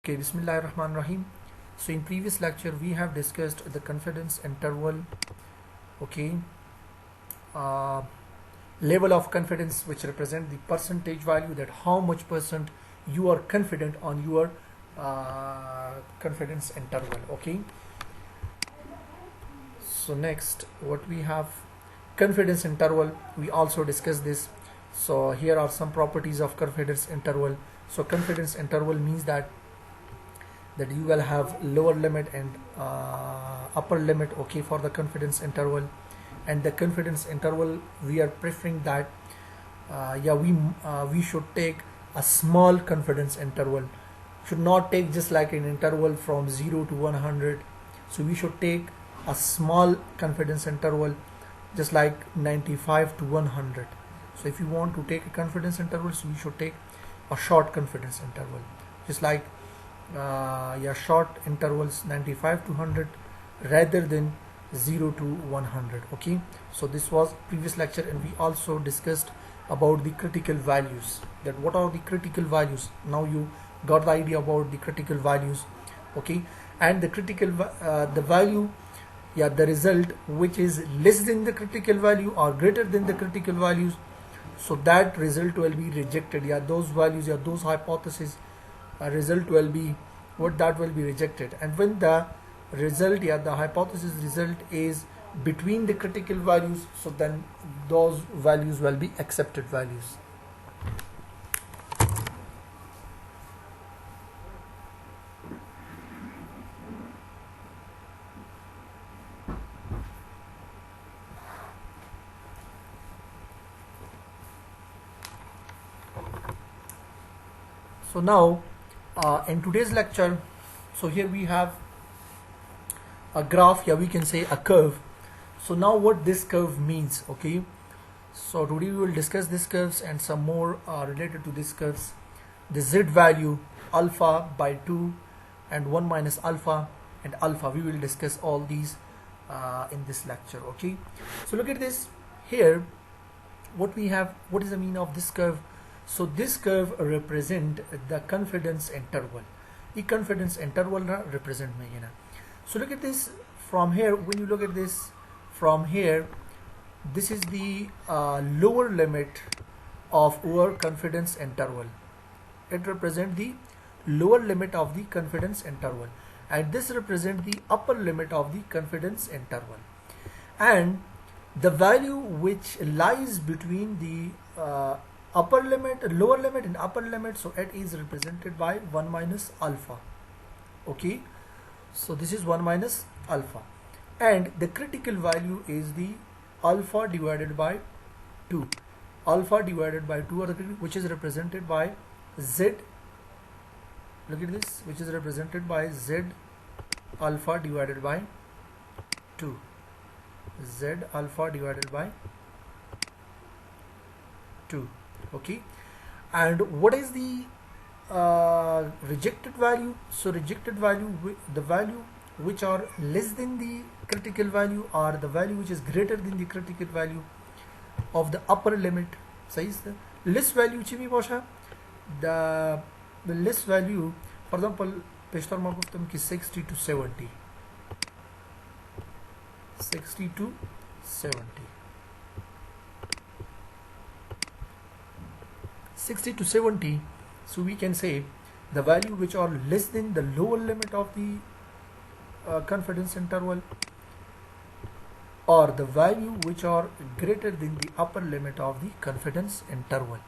Okay, Bismillah ar-Rahman ar-Rahim. So in previous lecture we have discussed the confidence interval, okay, uh, level of confidence which represent the percentage value, that how much percent you are confident on your confidence interval. Okay, so next what we have, confidence interval, we also discussed this. So here are some properties of confidence interval. So confidence interval means that you will have lower limit and upper limit, okay, for the confidence interval. And the confidence interval, we are preferring that we should take a small confidence interval, should not take just like an interval from 0 to 100. So we should take a small confidence interval just like 95 to 100. So if you want to take a confidence interval, so we should take a short confidence interval, just like short intervals 95 to 100 rather than 0 to 100. Okay, so this was previous lecture, and we also discussed about the critical values, that what are the critical values. Now you got the idea about the critical values, okay. And the critical the value, the result which is less than the critical value or greater than the critical values, so that result will be rejected. Those values, those hypotheses result will be that will be rejected. And when the result, the hypothesis result is between the critical values, so then those values will be accepted values. So now in today's lecture, so here we have a graph, we can say a curve. So now what this curve means, okay. So today we will discuss these curves and some more related to these curves. The z value, alpha by 2 and 1 minus alpha and alpha, we will discuss all these in this lecture. Okay, so look at this here, what we have, what is the meaning of this curve. So this curve represent the confidence interval. The confidence interval represent me. So look at this from here. When you look at this from here, this is the lower limit of our confidence interval. It represent the lower limit of the confidence interval, and this represent the upper limit of the confidence interval. And the value which lies between the upper limit, lower limit and upper limit, so it is represented by 1 minus alpha. Okay, so this is 1 minus alpha, and the critical value is the alpha divided by 2. Alpha divided by 2, which is represented by z. Look at this, which is represented by z alpha divided by 2. Z alpha divided by 2. Okay, and what is the rejected value? So rejected value, the value which are less than the critical value, or the value which is greater than the critical value of the upper limit. Says the less value chimi bosha, the less value, for example peshtar ma guftam ki 60 to 70, 60 to 70, 60 to 70. So we can say the value which are less than the lower limit of the confidence interval, or the value which are greater than the upper limit of the confidence interval.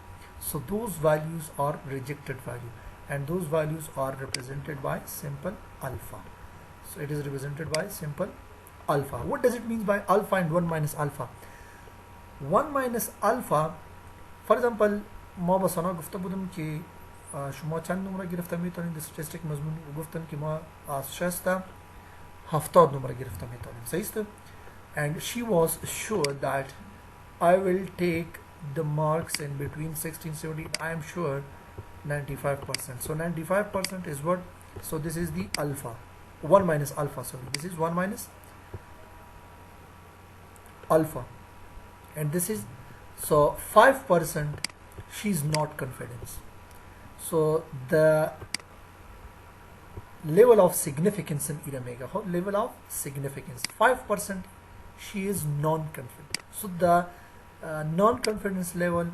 So those values are rejected value, and those values are represented by simple alpha. So it is represented by simple alpha. What does it mean by alpha and 1 minus alpha? 1 minus alpha, for example ما بس أنا قفت بدم كي شو چند نمره گرفتم میتونید استاتستیک مضمون گفتن که ما از 60 70 نمره گرفتم میتونیم. صحیح است. And she was sure that I will take the marks in between 16 17. I am sure 95%. So 95% is what? So this is the alpha, 1 minus alpha, sorry, this is 1 minus alpha, and this is, so 5% she is not confident. So the level of significance in omega. Level of significance 5%. She is non-confident. So the non-confidence level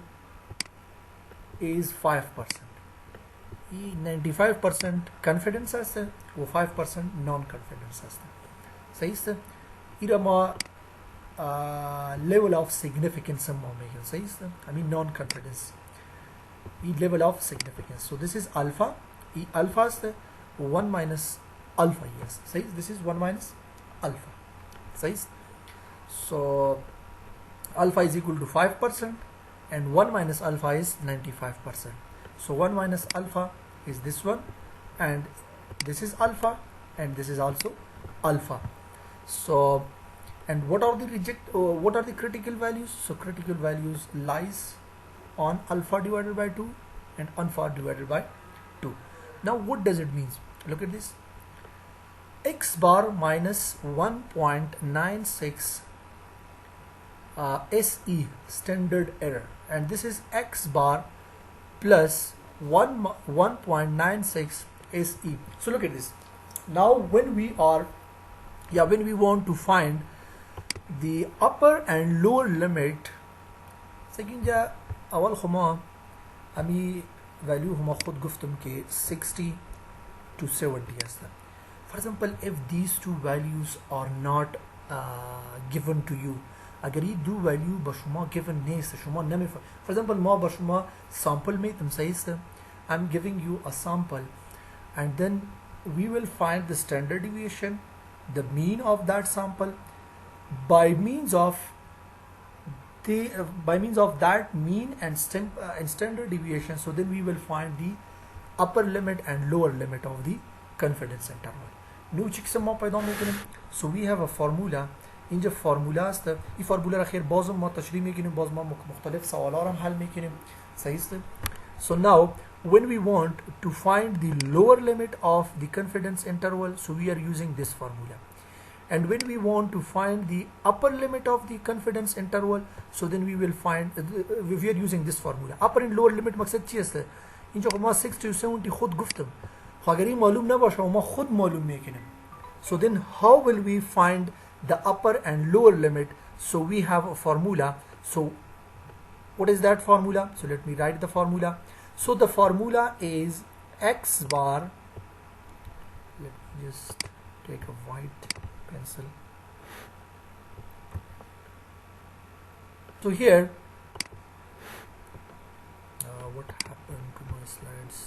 is 5%. 95% confidence असतं व 5% non-confidence असतं. सही असतं. इरमा level of significance omega. सही असतं. I mean non-confidence. Level of significance. So this is alpha. Alpha is the 1 minus alpha. Yes. This is 1 minus alpha. Size. So alpha is equal to 5% and 1 minus alpha is 95%. So 1 minus alpha is this one, and this is alpha, and this is also alpha. So, and what are the critical values? So critical values lies on alpha divided by 2 and alpha divided by 2. Now what does it mean? Look at this. X bar minus 1.96 SE, standard error, and this is X bar plus 1.96 SE. So look at this. Now when we want to find the upper and lower limit, second اول خما امی value هما خود گفتم که 60 to 70 هستن. For example, if these two values are not given to you, اگر این دو value با شما given نیست، شما نمیفهم. For example ما با شما sample میتم سایسته. I'm giving you a sample and then we will find the standard deviation, the mean of that sample by means of that mean and standard deviation. So then we will find the upper limit and lower limit of the confidence interval. So we have a formula. اینجا فرموله است. این فرموله را خیر بازم ما تشریح میکنیم، باز ما مختلف سوالا را حل میکنیم. صحیح است. So now when we want to find the lower limit of the confidence interval, so we are using this formula. And when we want to find the upper limit of the confidence interval, so then we will find we are using this formula. Upper and lower limit مقصد چی است؟ اینجا ما 6 to 70 خود گفتم. اگر این معلوم نباشه ما خود معلوم میکنیم. So then how will we find the upper and lower limit? So we have a formula. So what is that formula? So let me write the formula. So the formula is X bar. Let me just take a white pencil. So here what happened to my slides?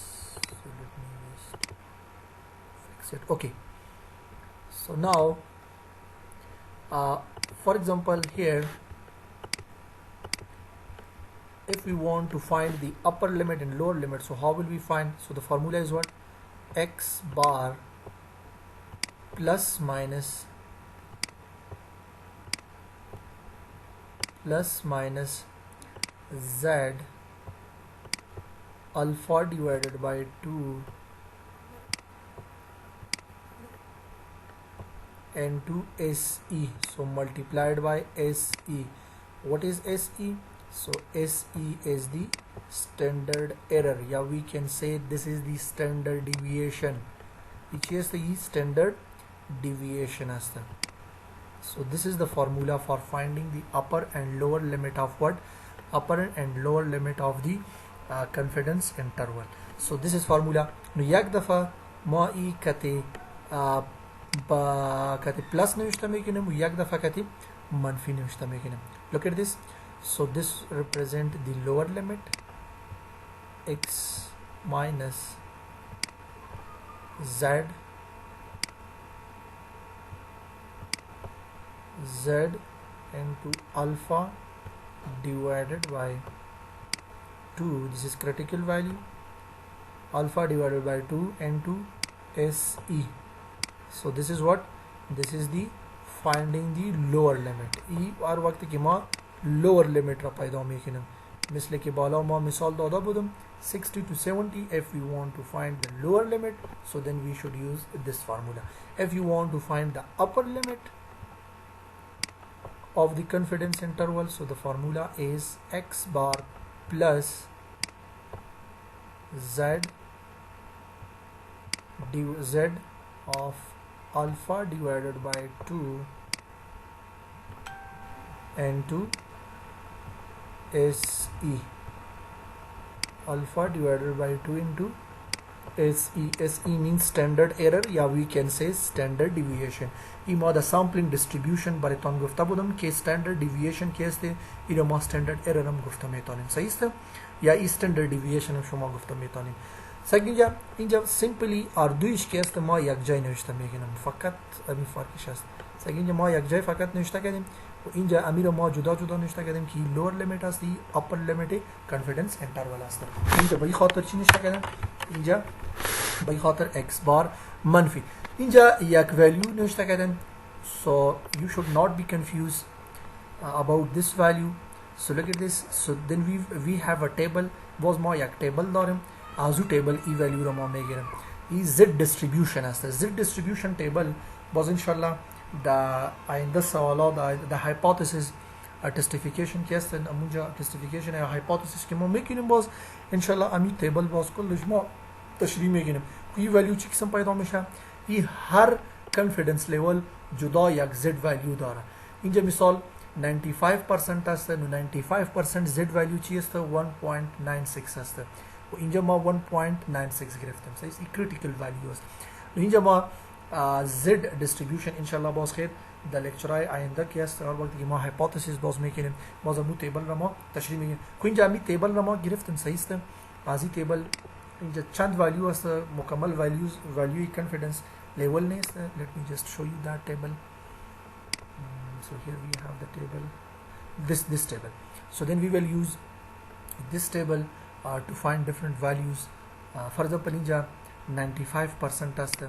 So let me just fix it. Okay, so now for example here, if we want to find the upper limit and lower limit, so how will we find? So the formula is what? X bar plus minus Z alpha divided by 2 into SE, so multiplied by SE. What is SE? So SE is the standard error, yeah, we can say this is the standard deviation, which is the standard deviation as the. So this is the formula for finding the upper and lower limit of what? Upper and lower limit of the confidence interval. So this is formula. No yak dafa ma I kate kate plus نوشته میکنیم و یک دفعه کتی منفی نوشته میکنیم. Look at this. So this represent the lower limit, x minus z into alpha divided by 2. This is critical value. Alpha divided by 2 into SE. So this is what? This is the finding the lower limit. E और वक्त की माँ lower limit را पैदा میکنیم. مثل که بالا ما مثال داده بودم 60 to 70. If we want to find the lower limit, so then we should use this formula. If you want to find the upper limit of the confidence interval, so the formula is X bar plus Z z of alpha divided by 2 into SE, alpha divided by 2 into SE. SE means standard error, yeah, we can say standard deviation. Ima the sampling distribution bariton gufta budum ke standard deviation keste ila ma standard error am gufta metanin sayiste ya standard deviation shoma gufta metanin سجنجا إنجا simply أردويش كاست ما يكجاي نوشته میگنم فقط أمي فرقش است سجنجا ما يكجاي فقط نوشته کردیم و اینجا امی رو ما جدا جدا نوشته کردیم که لور لیمیت است ای اپر لیمیت کانفیدنس انترول است اینجا به خاطر چی نوشته کردیم اینجا به خاطر x بار منفی اینجا یک value نوشته کردیم so you should not be confused about this value so look at this so then we have a table باز ما یک table داریم ازو تیبل ای ولیو رو ما میگیریم ای زد دیستریبیوشن است زد دیستریبیوشن تیبل باز انشالله در آینده سوالات در هایپوتزیس تستیفیکیشن که است اونجا تستیفیکیشن یا هایپوتزیس که ما میکنیم باز انشالله امی تیبل باز کلش ما تشریح میگیریم ای ولیو چی قسم پیدا میشه ای هر کانفیدنس لیول جدا یک زد ولیو داره اینجا مثال 95% است 95% زد ولیو چی است 1.96 است و اینجا ما 1.96 گرفتیم صحیح این کریتیکل ولیو است اینجا ما زد دیستریبیوشن انشالله باز خیر در لکچرهای آینده که است هر وقتی که ما هایپوتزیس باز میکنیم باز امو تیبل را ما تشریح میگیم که اینجا امی تیبل را ما گرفتیم صحیح است از این تیبل اینجا چند ولیو است مکمل ولیوی کانفیدنس لیول نیست let me just show you that table so here we have the table this table so then we will use this table to find different values for example inja 95% است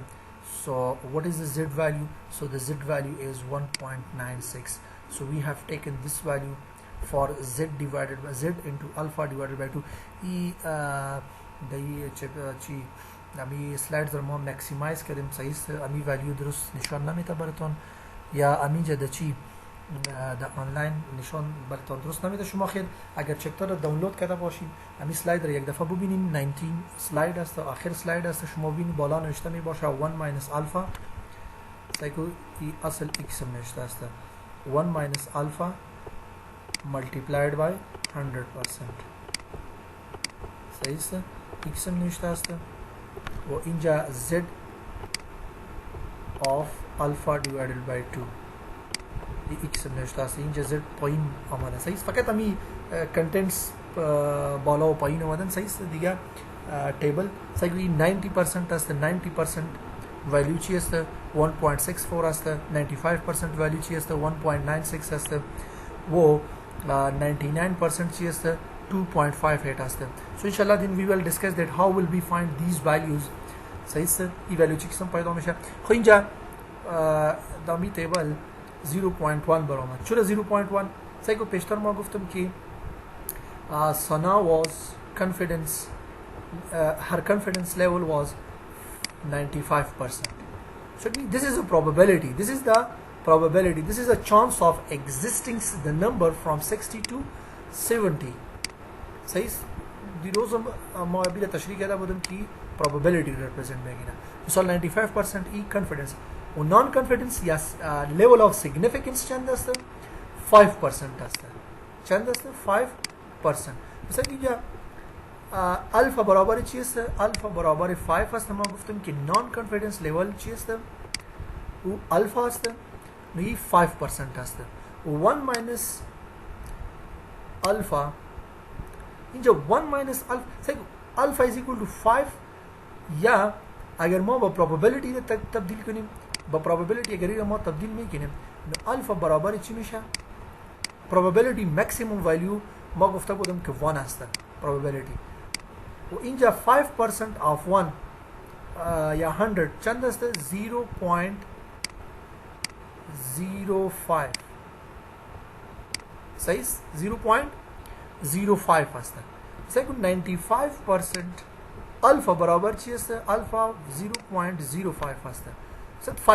so what is the z value so the z value is 1.96 so we have taken this value for z divided by z into alpha divided by 2 چی امی سلایدز رو ما مکسیمایز کردیم صحیح است امی ولیو درست نشان نمیده براتون یا امی جدا چی در آنلاین نشان براتون درست نمیده شما خیر اگر چپتر رو دانلود کرده باشید همین سلاید رو یک دفعه ببینید 19 سلاید است آخر سلاید است شما ببینید بالا نوشته می باشه 1 minus alpha سایکو ای اصل x نوشته است 1 minus alpha multiplied by 100% صحیح است x نوشته است و اینجا z of alpha divided by 2 x نوشته است اینجا z پایین آمده صحیح فقط امی کنتنتس بالا و پایین آمدن صحیح است دیگه تیبل صحیح 90% است 90% ولیو چی است 1.64 است 95% ولیو چی است 1.96 است و 99% چی است 2.58 است so inshallah then we will discuss that how will we find these values صحیح است این ولیو چی قسم پیدا میشه خب اینجا دامی تیبل 0.1 برآمد چرا 0.1 سایکو پیشتر ما گفتم که Sana was confidence her confidence level was 95% so this is a probability this is the probability this is a chance of existing the number from 60 to 70 صحیح دیروز ما ابی تشریح کرده بودم که probability represent میگیره مثال 95% ای confidence و non confidence یا level of significance چند است 5% است چند است 5% مثلا اینجا الفا برابر چی است الفا برابر 5 است ما گفتیم که non confidence level چی است او الفا است نه 5% است 1 minus alpha اینجا 1 minus alpha alpha is equal to 5 یا اگر ما با probability تبدیل کنیم با probability اگر ما تبدیل میکنیم alpha برابر چی میشه probability maximum value ما گفته بودم که 1 است probability و اینجا 5% of 1 یا 100 چند است 0.05 صحیح 0.05 است سیکون 95% الفا برابر چی است الفا 0.05 است صد 5%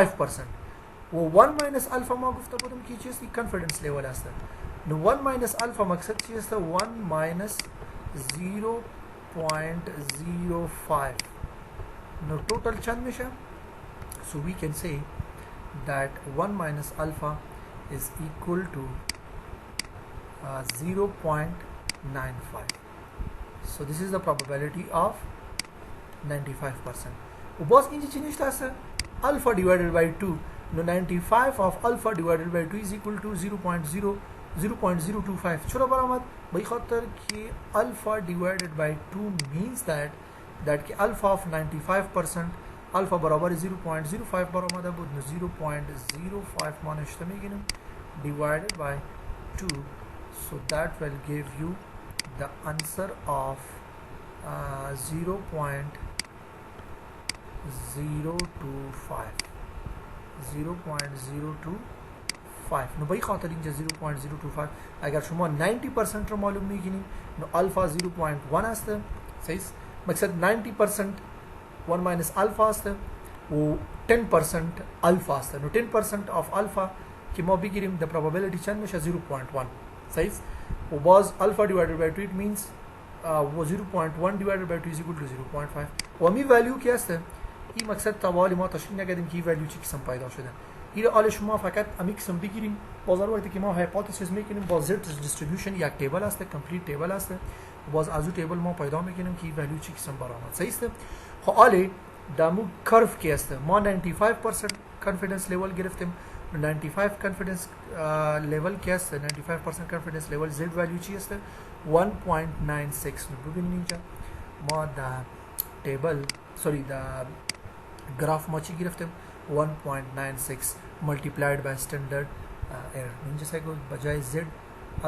و 1 minus alpha ما گفته بودم که چی است confidence level است نو 1 minus alpha مقصد چی است 1 minus 0.05 now total chand misha. So we can say that 1 minus alpha is equal to 0.95. So this is the probability of 95%. Boss in alpha divided by 2. Now 95 of alpha divided by 2 is equal to 0.025. छोटा बरामद भाई खातर कि alpha divided by 2 means that कि alpha of 95% alpha बराबर 0.05 बरामद है बुध 0.05 माने इश्तमी divided by 2. So that will give you the answer of 0.025. 0.025 no भाई खातर 0.025 अगर शुमा 90% रो मालूम नहीं किनी नो अल्फा 0.1 असते सही मकसद 90% 1 माइनस अल्फा असते वो 10% अल्फा असते नो 10% ऑफ अल्फा कि मो बिगिरिम द प्रोबेबिलिटी चन में 0.1 सही वो बाज alpha divided by 2 it means वो 0.1 divided by 2 is equal to 0.5 वमी वैल्यू क्या असते ई मकसद तवाली ما تشريح نقدم की वैल्यू چی قسم پیدا شده این حال شما فقط امی قسم بگیریم بازار وقتی که ما هایپوتزیس میکنیم با زد دیستریبیوشن یک تیبل هست کامپلیت تیبل هست باز از اون تیبل ما پیدا میکنیم که ویلیو چی قسم برآمد صحیح است خب حالا دامو کرو کی است ما 95% کانفیدنس لیول گرفتیم 95 کانفیدنس لیول کی است 95% کانفیدنس لیول زد ویلیو چی است 1.96 ببینید اینجا ما دا تیبل سوری دا ग्राफ माची गिरफ्ते 1.96 multiplied by standard error mean जैसे को बजाय z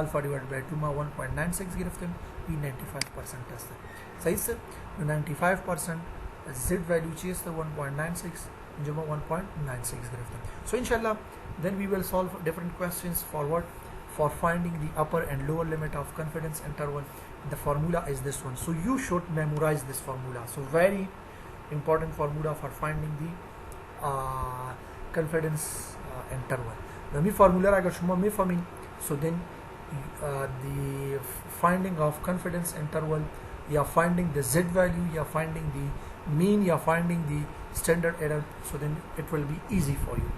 अल्फा डिवाइडेड बाय 2 मा 1.96 गिरफ्ते p 95% असते सही से 95% z वैल्यू चीज तो 1.96 जो 1.96 गिरफ्ते सो इंशाल्लाह then we will solve different questions forward for finding the upper and lower limit of confidence interval. The formula is this one, so you should memorize this formula. So very important formula for finding the confidence interval. The formula agar shuma mefhamin, so then the finding of confidence interval, you are finding the z value, you are finding the mean, you are finding the standard error, so then it will be easy for you.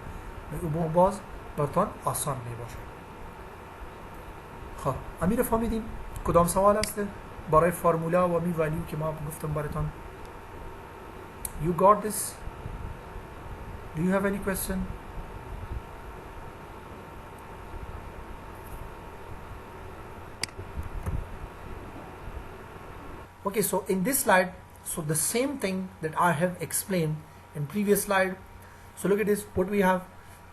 باز براتون آسان می باشه. خب امیر فهمیدیم کدام سوال است برای فرمولا و می ولیو که ما گفتم براتون. You got this? Do you have any question? Okay, so in this slide, so the same thing that I have explained in previous slide. So look at this, what we have,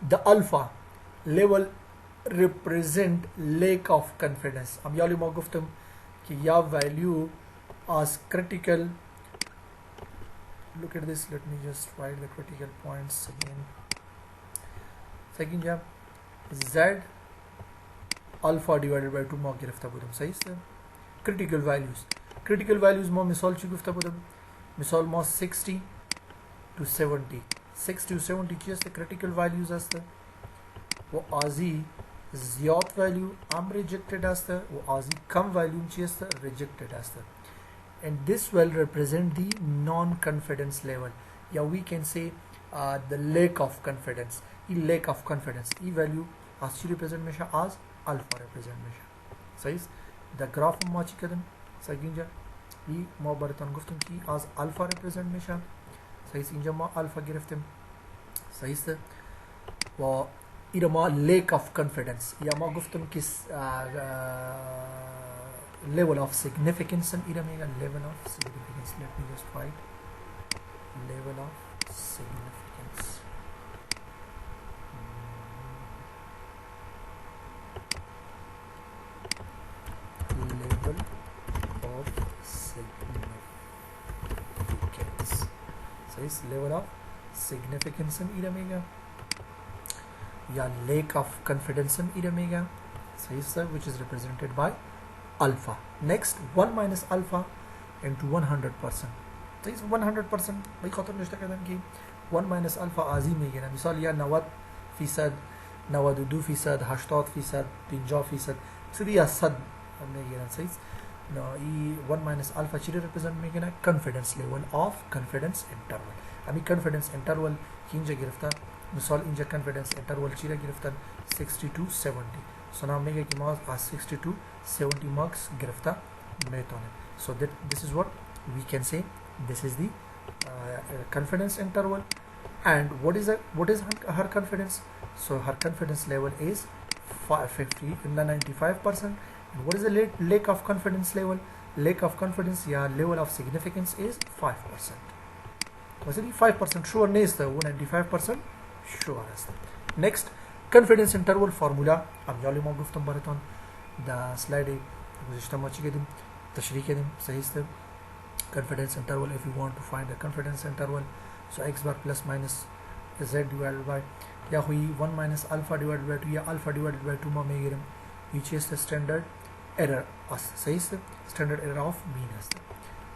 the alpha level represent lack of confidence. I'm yali ma guftum ki ya value as critical. Look at this, let me just write the critical points again. Second yeah, z alpha divided by 2 ma girafta budum sahi se critical values ma misal chi gufta budum misal ma 60 to 70 6 to 70 chi aste critical values aste wo azi ziyad value am rejected aste wo azi kam value chi aste rejected aste. And this will represent the non-confidence level. Yeah, we can say the lack of confidence. Lack of confidence. E value as represent mesha as alpha represent mesha. Says the graph machi kadam. Saginja e ma baratan guftum ki as alpha represent mesha. Says inja ma alpha giraftem. Says wa ira ma lack of confidence. Ya ma guftum kis level of significance and iramega level of significance. Let me just write level of significance. Level of significance. So it's level of significance and iramega. Yeah, lack of confidence and iramega. So which is represented by alpha. Next 1 minus alpha into 100%. So is 100% भाई खतर निश्चित कहते हैं कि 1 minus alpha आजी में गिरा मिसाल या 90% 92% 80% 50% सीधी 100 में गिरा सही no e 1 minus alpha چی represent میکنه confidence level of confidence interval امی confidence interval که اینجا گرفتن مثال اینجا confidence interval چی را گرفتن 60 to 70 so now میگه که ما از 60 to 70 marks گرفته میتونه so that this is what we can say this is the confidence interval and what is her confidence so her confidence level is 50 in the 95% and what is the lack of confidence level lack of confidence yeah level of significance is 5% was it 5% sure نیست 95% sure است next confidence interval formula امیالی ما گفتم براتون در سلاید گذاشته ما چی کردیم تشریح کردیم صحیح است confidence interval if you want to find the confidence interval so x bar plus minus z divided by या हुई 1 minus alpha divided by 2 या alpha divided by 2 में गिरम which is the standard error as सही है standard error of mean है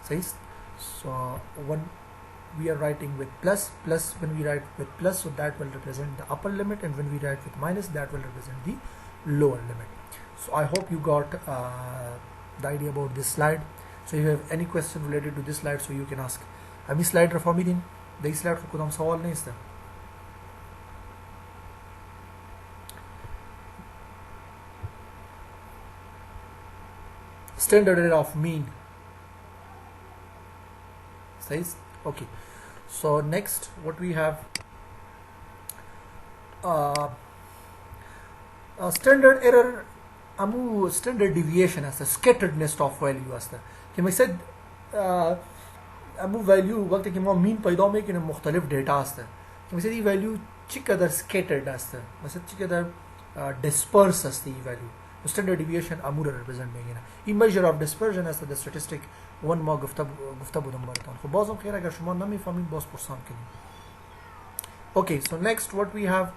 सही so when we are writing with plus when we write with plus so that will represent the upper limit and when we write with minus that will represent the lower limit so I hope you got the idea about this slide so if you have any question related to this slide so you can ask I'm slide reforming the slide को कुछ हम सवाल नहीं इससे standard error of mean size okay so next what we have standard error amu standard deviation as a scatteredness of value as कि मैं said amu value वक्त कि मैं mean पैदा में कि मुख्तलिफ data असता कि मैं said ये value चिकदर scattered असता मैं said चिकदर disperse असती ये value standard deviation amura represent میگیره این measure of dispersion as the statistic one ما گفته بودم براتون خب بازم خیر اگر شما نمیفهمید باز پرسان کنید okay so next what we have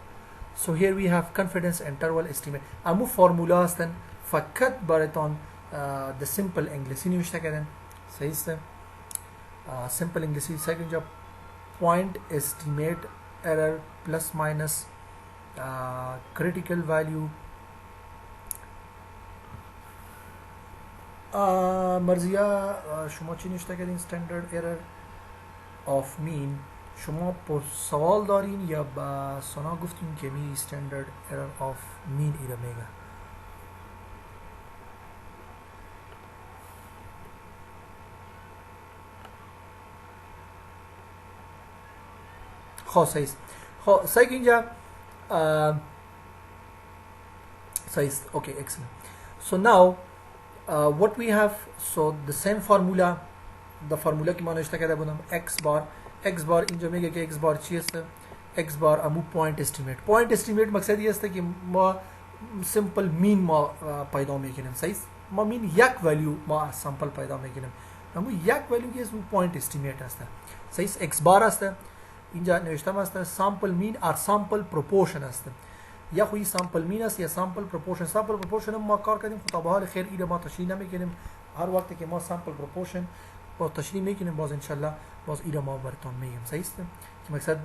so here we have confidence interval estimate امو فرمولا هستن فقط براتون the simple انگلیسی نوشته کردن صحیح است simple انگلیسی second جا point estimate error plus minus critical value مرزیه شما چی نوشته کردین standard error of mean شما پر سوال دارین یا با سنا گفتین که می standard error of mean ایره میگه خب صحیح خب صحیح اینجا صحیح okay excellent so now what we have so the same formula the formula की मानों इश्ता बूदम x bar इंजो में क्या x bar चीज़ x bar अमु point estimate मकसद ये है कि मा simple mean मा पैदा में किन्हें सही मा mean yak value मा sample पैदा में किन्हें अमु yak value के इस point estimate है सही x bar है इंजा निश्चित है sample mean और sample proportion है या कोई sample mean या sample proportion हम मार्कर करें खुताबा हाल खैर इधर ما تشريح نمیکنیم هر وقت که ما sample proportion با تشریح میکنیم باز انشالله باز ایده ما براتون میگم صحیح است که مقصد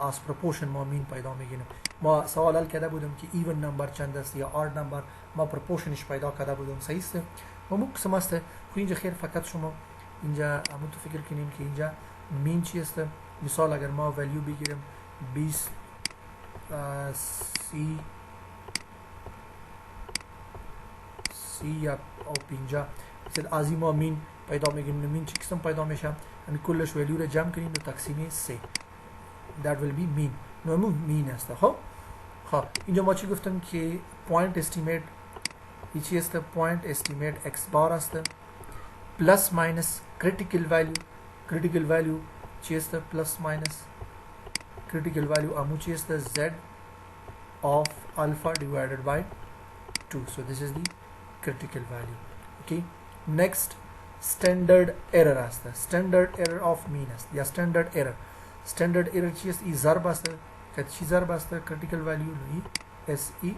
از proportion ما مین پیدا میکنیم ما سوال حل کرده بودم که even number چند است یا odd number ما proportionش پیدا کرده بودم صحیح است و مقسم است خو اینجا خیر فقط شما اینجا همون تو فکر کنیم که اینجا مین چی است مثال اگر ما value بگیریم 20 C یا او 50 مثل ازی ما مین پیدا میگیریم مین چی قسم پیدا میشه همین کلش ولیو رو جمع کنیم به تقسیم 3 that will be mean نمون مین است خب اینجا ما چی گفتم که point estimate چی است point estimate x bar است plus minus critical value چی است plus minus critical value امو چی است z of alpha divided by 2 so this is the critical value okay next standard error asta standard error of mean asta या standard error چی است ای ضرب است که چی ضرب است critical value لی se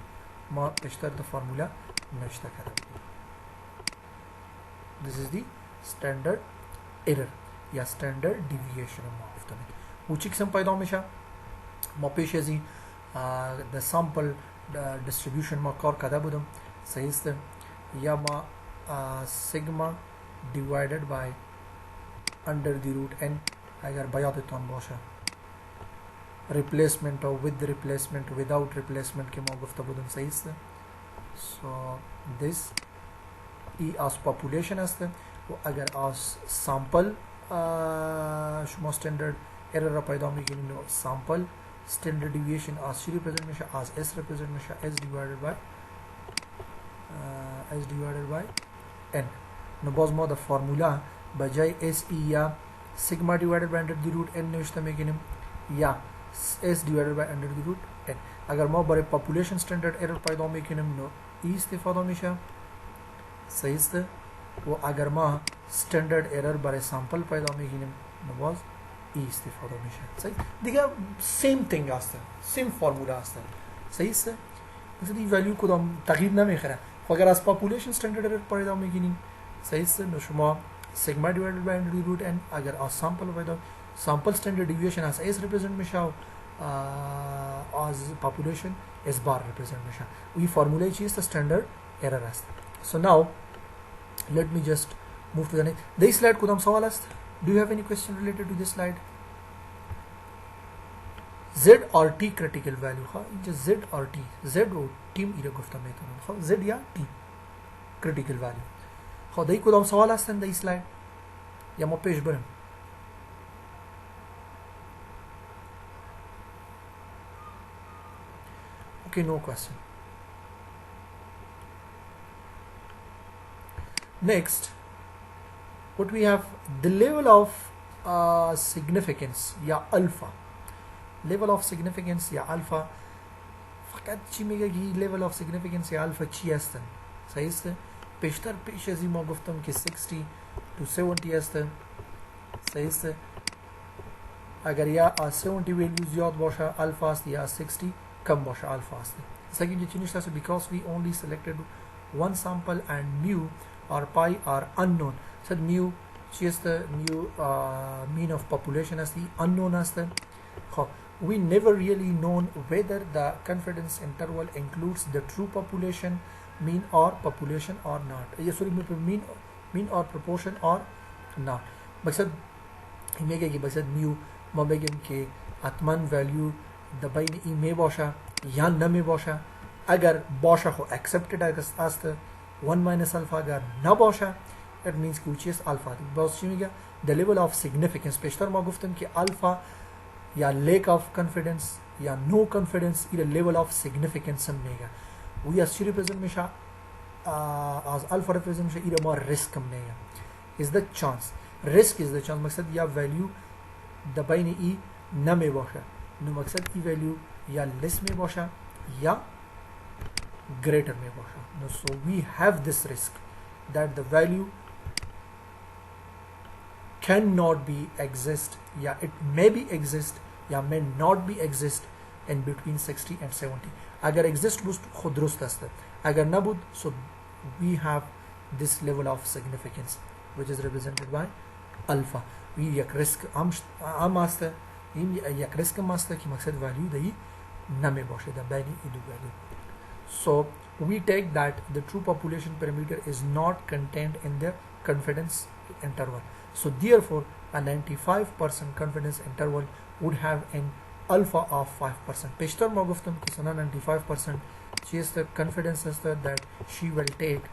ما بیشتر د فرمولا نشته کرده this is the standard error یا standard deviation ما گفتم او چی قسم پیدا میشه ما پیش از این the sample distribution ما کار کرده بودم صحیح است یا ما sigma divided by under the root n اگر بیاتتان باشه replacement or with replacement without replacement که ما گفته بودم صحیح است. so this ای از population است و اگر از sample شما standard error را پیدا میکنیم sample standard deviation از چی represent میشه از s represent میشه s divided by n. نو باز ما در فرمولا بجای s ای یا sigma divided by under the root n نوشته میکنیم یا s divided by under the root n. اگر ما برای population standard error پیدا میکنیم نو ای استفاده میشه صحیح است و اگر ما standard error برای sample پیدا میکنیم نو باز ای استفاده میشه صحیح دیگه same thing است same فرمولا است صحیح است مثلا این value کدام تغییر نمیخوره. خب اگر از population standard error پیدا میکنیم صحیح است نو شما sigma divided by under the root n اگر از sample پیدا sample standard deviation as s represent میشه و as population s bar represent میشه و این فرمولا چیست standard error است. so now let me just move to the next. this slide کدام سوال است؟ do you have any question related to this slide? z or t critical value ها اینجا z or t z و t ایره گفتم میتونم خب z یا t critical value. خب دی کدام سوال هستن دی سلاید یا ما پیش بریم؟ okay no question. next what we have the level of significance یا alpha level of significance یا alpha فقط چی میگه که level of significance یا alpha چی هستن صحیح است پیشتر پیش از این ما گفتم که 60 to 70 است صحیح است اگر یا 70 ویلیو زیاد باشه alpha است یا 60 کم باشه alpha است. second چی نشته است because we only selected one sample and mu or pi are unknown. said mu چی است mu mean of population است unknown است. خب we never really known whether the confidence interval includes the true population mean or population or not. sorry mean or proportion or not. مقصد میگه که مقصد میو ما بگیم که حتما value د بین ای می باشه یا نمی باشه اگر باشه خو accepted است 1 minus alpha اگر نباشه it means که چیست alpha. باز چی میگه the level of significance پیشتر ما گفتم که alpha یا lack of confidence یا no confidence ایره level of significance میگه و یا چی represent میشه as alpha represent میشه ایره ما risk میگه is the chance risk is the chance مقصد یا value د بین ای نمی باشه نو مقصد ای value یا less می باشه یا greater می باشه نو so we have this risk that the value cannot be exist یا it may be exist یا may not be exist in between 60 and 70. اگر exist بود خود درست است اگر نبود so we have this level of significance which is represented by alpha. we یک risk am است این یک risk am است که مقصد value دی نمی باشه در بین این دو value. so we take that the true population parameter is not contained in the confidence interval. so therefore a 95% confidence interval would have an alpha of 5%. پیشتر ما گفتم که سنا 95% she is the confidence is that she will take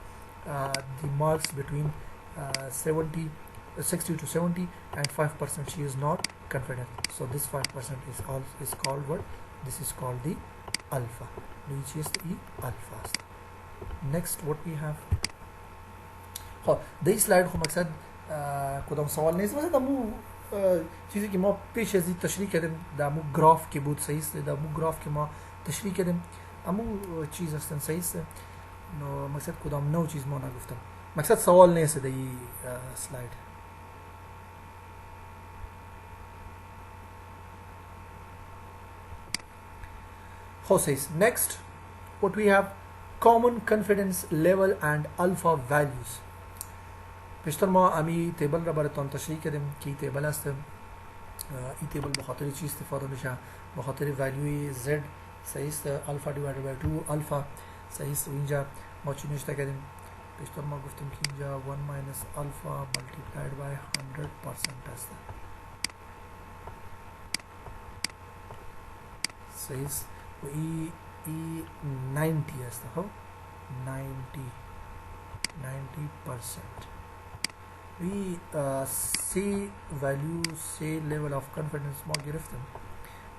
the marks between 60 to 70 and 5% she is not confident. so this 5% is called what? this is called the alpha which is the alpha. next what we have خب this slide خب مقصد کدام سوال نیست مثلا دمو چیزی که ما پیش از این تشریح کردیم دمو گراف که بود صحیح است دمو گراف که ما تشریح کردیم امو چیز هستن صحیح است نو مقصد کدام نو چیز ما نگفتم مقصد سوال نیست در این سلاید. خب صحیح next what we have common confidence level and alpha values. پیشتر ما امی تیبل را براتون تشریح کردیم که تیبل است این تیبل به خاطر چی استفاده میشه به خاطر ولیوی z صحیح است alpha divided by 2 alpha صحیح است اینجا ما چی نوشته کردیم پیشتر ما گفتیم که اینجا 1 minus alpha multiplied by 100% هست. صحیح است و ای 90 هست. خب 90% وی سی ولیو سی لیول آف کانفیدنس ما گرفتیم.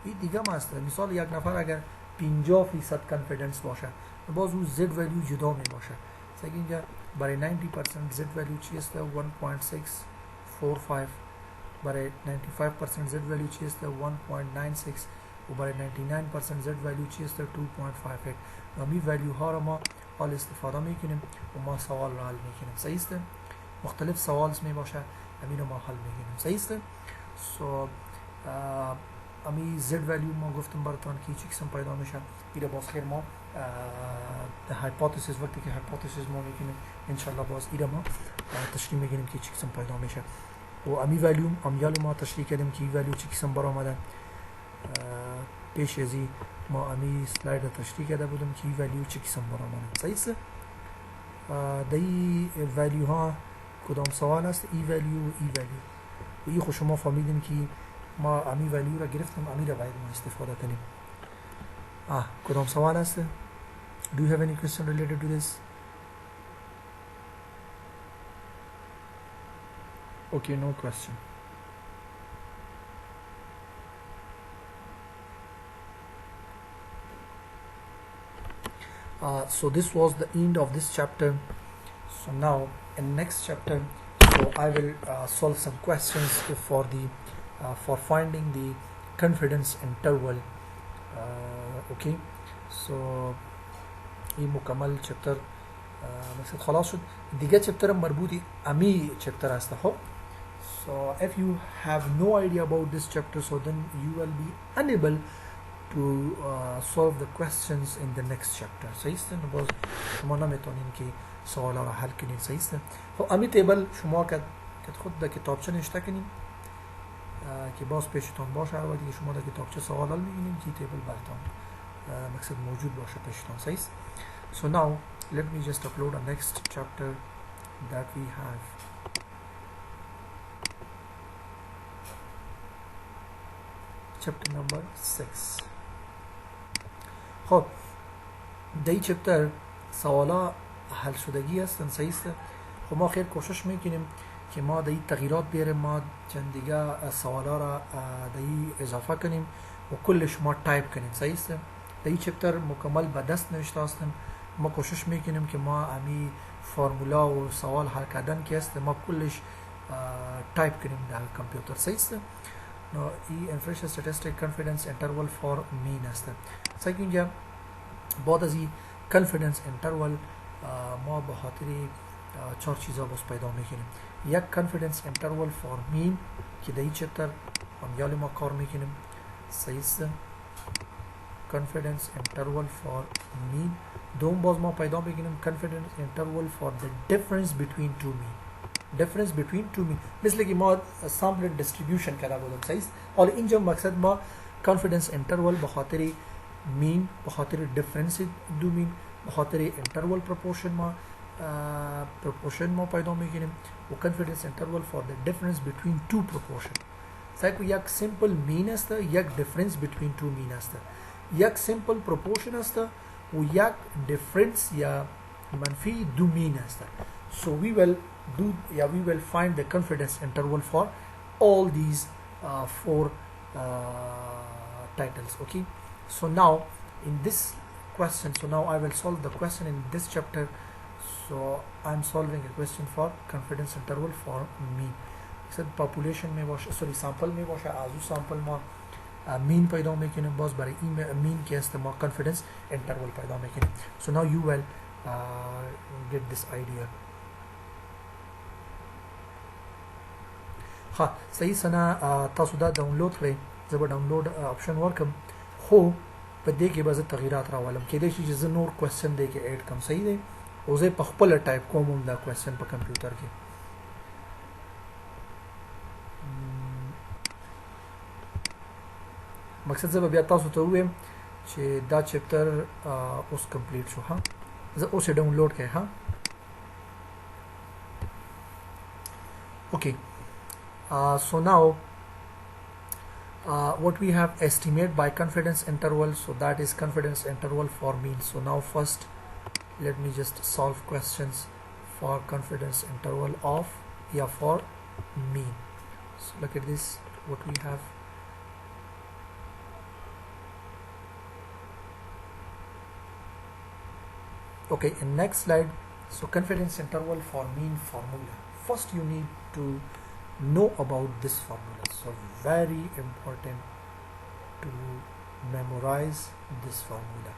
این دیگه هم هست. مثال یک نفر اگر 50% کانفیدنس باشه باز اون زد ولیو جدا می باشه. مثلا اینجا برای 90% زد ولیو چی است؟ 1.645. برای 95% زد ولیو چی است؟ 1.96 و برای 99% زد ولیو چی است؟ 2.58. و می ولیو ها را ما حال استفاده میکنیم و ما سوال را حل میکنیم. صحیح است؟ مختلف سوال می باشه همین رو ما حل میکنیم. صحیح است؟ سو امی زد ولیو ما گفتم براتون که چی قسم پیدا میشه. ایره باز خیر ما هایپوتزیس وقتی که هایپوتزیس ما میکنیم انشالله باز ایره ما تشریح میکنیم که چی قسم پیدا میشه و امی ولیو امیال ما تشریح کردیم که این ولیو چی قسم برآمده. پیش ازی ما امی سلاید را تشریح کرده بودم که این ولیو چی قسم برآمده. صحیح است؟ دی ولیو ها کدام سوال است؟ ای ولیو و ای ولیو و ای خود شما فهمیدین که ما امی ولیو را گرفتیم امی را باید ما استفاده کنیم. کدام سوال است؟ Do you have any question related to this? Okay, no question. So this was the end of this chapter. So now in next chapter, so I will solve some questions for the for finding the confidence interval. Okay, so ये मुकम्मल chapter मकसद खलास شد. دیگه چپتر مربوطی امی چپتر است. خب so if you have no idea about this chapter, so then you will be unable to solve the questions in the next chapter. صحیح است؟ باز شما نمیتونین که سوالا را حل کنین. صحیح است؟ خب امی تیبل شما که خود در کتابچه نوشته کنین که باز پیشتون باشه و دیگه شما در کتابچه سوال حل می‌کنین که تیبل براتون مقصد موجود باشه پیشتون. صحیح است؟ So now let me just upload a next chapter that we have. Chapter number 6. خب دی چپتر سوالا حل شدگی هستن. صحیح است؟ خب ما خیر کوشش میکنیم که ما دی تغییرات بیاریم، ما چند دیگه سوالا را دی اضافه کنیم و کلش ما تایپ کنیم. صحیح است؟ دی چپتر مکمل به دست نوشته هستیم. ما کوشش میکنیم که ما امی فرمولا و سوال حل کردن که است ما کلش تایپ کنیم در کامپیوتر. صحیح است؟ نو ای انفرشن استاتستیک کانفیدنس اینترول فور مین است. صحیح اینجا بعد از این کانفیدنس اینترول ما به خاطر چهار چیزا باز پیدا میکنیم. یک کانفیدنس اینترول فور مین که در این چپتر امیال ما کار میکنیم. صحیح است؟ confidence interval for mean. دوم باز ما پیدا بگیریم confidence interval for the difference between two mean. difference between two mean مثل که ما sample distribution کرده بودیم. صحیح است؟ حالا اینجا مقصد ما confidence interval به خاطر mean، به خاطر difference دو mean، به خاطر interval proportion ما پیدا میگیریم و confidence interval for the difference between two proportion. صحیح که یک simple mean است، یک difference between two mean است، یک simple proportion است و یک difference یا منفی دو mean است. So we will find the confidence interval for all these four titles. Okay, so now in this question, so now I will solve the question in this chapter. So I'm solving a question for confidence interval for mean. population में باشه، sorry sample में باشه، از اون sample ما mean پیدا میکنیم، باز برای این mean که است ما confidence interval پیدا میکنیم. So now you will get this idea. ها صحیح سنا تاسو دا ډاونلوډ کړئ. زه به ډاونلوډ آپشن ورکم خو په دې کې به زه تغییرات راولم. کېدای شي چې زه نور کوېسچن دی کې اډ کم. صحیح دی؟ او زه په خپله ټایپ کوم هم دا کوېسچن په کمپیوټر کې. مقصد زه به بیا تاسو ته ووایم چې دا چپټر اوس کمپلیټ شو. ها زه اوس یې ډاونلوډ کړئ. ها Okay, so now what we have, estimate by confidence interval, so that is confidence interval for mean. So now first let me just solve questions for confidence interval of, yeah, for mean. So look at this, what we have. Okay, in next slide, so confidence interval for mean formula. First you need to know about this formula, so very important to memorize this formula.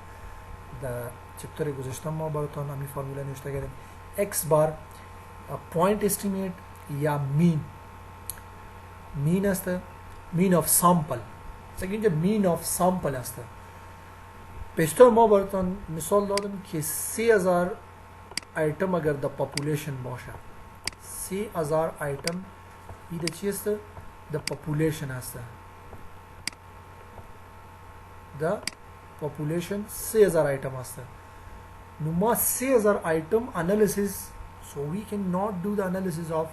The chapter गुज़श्ता में बरतन हमी formula निश्चित करें x bar point estimate या mean असतं, mean of sample. Second mean of sample असतं. पेशतर ما बरतन मिसाल दादम कि 3000 item अगर the population باشه 3000 item इधर چی असतं the population असतं. The population 3000 item असतं. Numa 3000 item analysis, so we cannot do the analysis of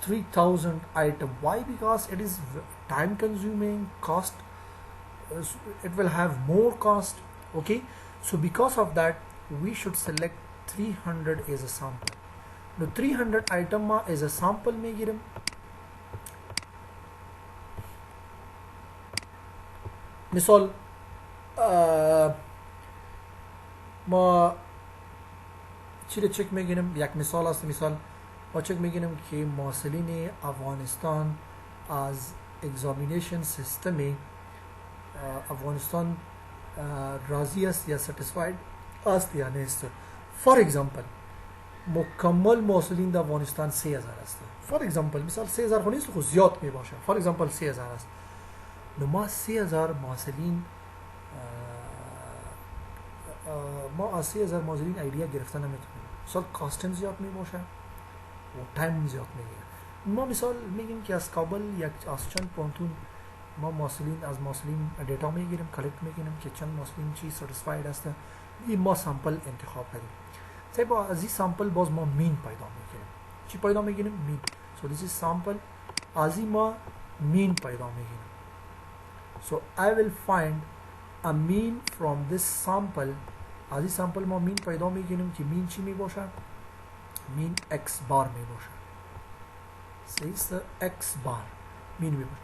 3000 item. Why? Because it is time consuming, cost, it will have more cost. Okay, so because of that we should select 300 as a sample. Now 300 item is a sample में गिरम मिसाल ما چیره چک میگیرم یک مثال است. مثال ما چک میگیرم که محصلین افغانستان از اگزامینیشن سیستم افغانستان راضی است یا ساتیسفاید است یا نیست. فور ایگزامپل مکمل محصلین در افغانستان 3000 است. فور ایگزامپل مثال 3000 خو نیست خو زیاد می باشه. فور ایگزامپل 3000 است. نو ما 3000 محصلین ما از 3000 محصلین ایدیا گرفتن نمیتونیم. مثال کاستم زیاد می باشه و تایم زیاد میگیره. ما مثال میگیم که از کابل یک از چند پانتون ما محصلین از محصلین دیتا میگیریم، کلکت میگیریم که چند محصلین چی ساتیسفاید هستن. این ما سامپل انتخاب کردیم. طيب از این سامپل باز ما مین پیدا میگیریم. چی پیدا میگیریم؟ مین. So this is sample. از این ما مین پیدا میگیریم. So I will find a mean from this sample. از این سامپل ما مین پیدا میگیریم که مین چی میباشه؟ مین x بار میباشه. صحیح است؟ x بار مین میباشه.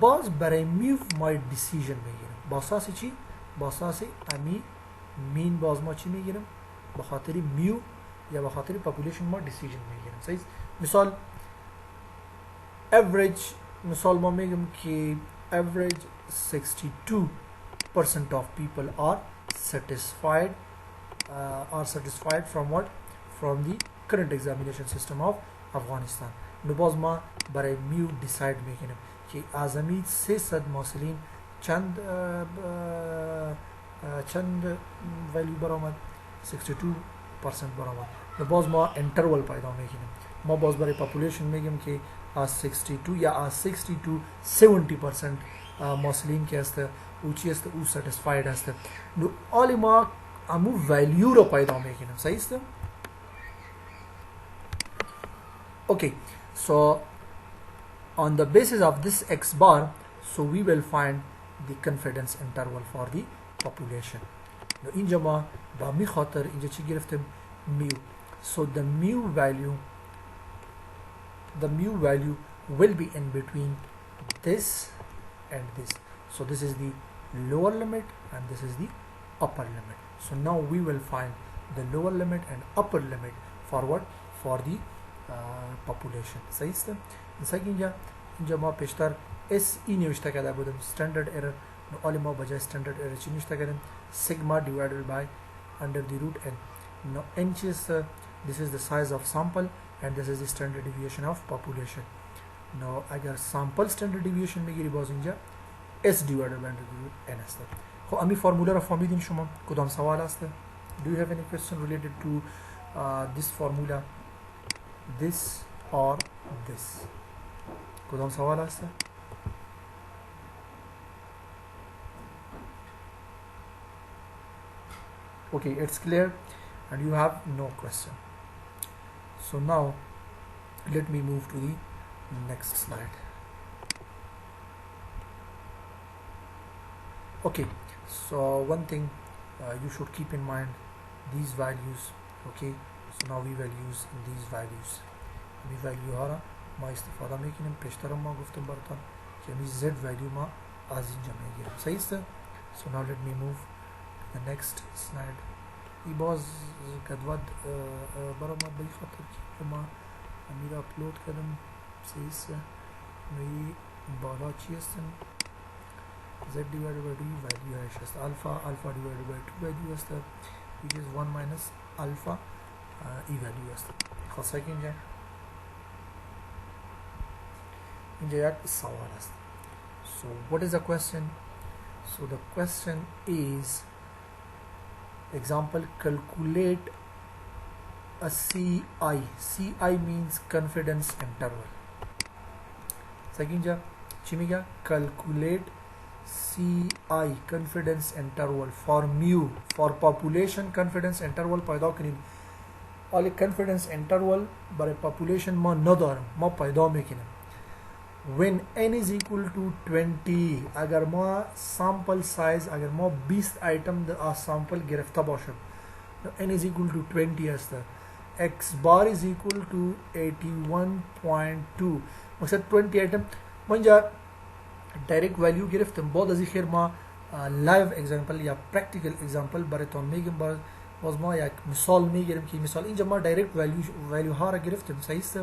باز برای میو ما دیسیژن میگیریم. با اساس چی؟ با اساس امی مین باز ما چی میگیریم؟ به خاطر میو یا به خاطر پاپولیشن ما دیسیژن میگیریم. صحیح؟ مثال average، مثال ما میگم که average 62% of people are satisfied from what? From the current examination system of Afghanistan. نو باز ما برای میو دیساید میکنیم که از امی 300 محصلین چند ولیو برآمد؟ 62% برآمد. نو باز ما انترول پیدا میکنیم. ما باز برای پاپولیشن میگیم که از 62 یا از 62 70% محصلین که هست او چی هست؟ او ساتیسفاید هست. نو آلی ما امو ولیو رو پیدا میکنیم. صحیح است؟ Okay, so on the basis of this x bar, so we will find the confidence interval for the population. Now اینجا ما با می خاطر اینجا چی گرفتیم؟ mu. So the mu value will be in between this and this. So this is the lower limit and this is the upper limit. So now we will find the lower limit and upper limit for what? For the population. صحیح است؟ مثلا اینجا ما پیشتر اس ای نوشته کرده بودم standard error. نو آلی ما بجای standard error چی نوشته کردیم؟ sigma divided by under the root n. Now n is this is the size of sample and this is the standard deviation of population. Now اگر sample standard deviation میگیری باز اینجا s divided by under the root n است. خب امی فرموله را فهمیدین شما؟ کدام سوال است؟ Do you have any question related to this formula? This or this? کدام سوال است؟ Okay, it's clear and you have no question. So now let me move to the next slide. Okay, so one thing you should keep in mind these values. Okay, so now we will use these values. We value هارا ما استفاده میکنیم. پیشترم ما گفتم براتون که می z value ما از اینجا میگیرم. صحیح است؟ So now let me move to the next slide. ای باز قدوت برام به خاطر که ما امیر اپلود کردم. صحیح است؟ می بالا چی هستن؟ z divided by d value هاش است. alpha divided by 2 value است which is 1 minus alpha e value است. خاصه که اینجا یک سوال است. So what is the question? So the question is, example, calculate a CI. CI means confidence interval. Second, chimiga calculate CI confidence interval for mu, for population confidence interval पैदा करें. और confidence interval बड़े population में न दार माँ पैदा में किन्हें. When n is equal to 20, अगर माँ sample size अगर माँ 20 item द sample गिरफ्ता बाशम, तो n is equal to 20 अस्ता. X bar is equal to 81.2. मकसद 20 item मंजा direct value गिरफ्तम. बहुत अजी खैर माँ live example या practical example बरतौन में गिरम बाज माँ या मिसाल में गिरम की मिसाल इन जमा direct value हारा गिरफ्तम. सही से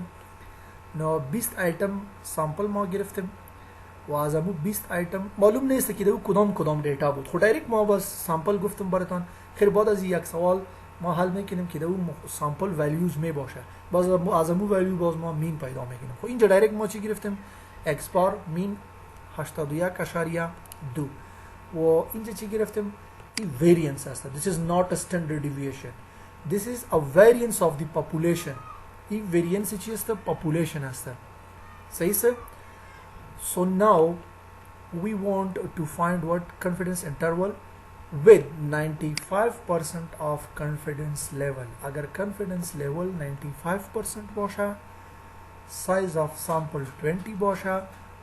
नो 20 आइटम सैंपल माँ गिरफ्तम वाज़मु 20 आइटम मालूम नहीं से किधर कुदम डेटा बुत. खो डायरेक्ट माँ बस सैंपल गुफ्तम बरतौन. खैर बहुत अजी एक सवाल माँ हाल में किन्हें किधर सैंपल वैल्यूज में बाशा बस आज़मु वैल्यू बाज माँ मीन पैदा में किन्हें. खो इन डायरेक्ट माँ ची गिरफ्तम एक्स बार मीन 82.2 वो इन ची गिरफ्तम variance asta. This is not a standard deviation. This is a variance of the population. If variance is the population asta. Sahi sir? So now we want to find what confidence interval with 95% of confidence level. Agar confidence level 95% bosha, size of sample 20 bosha,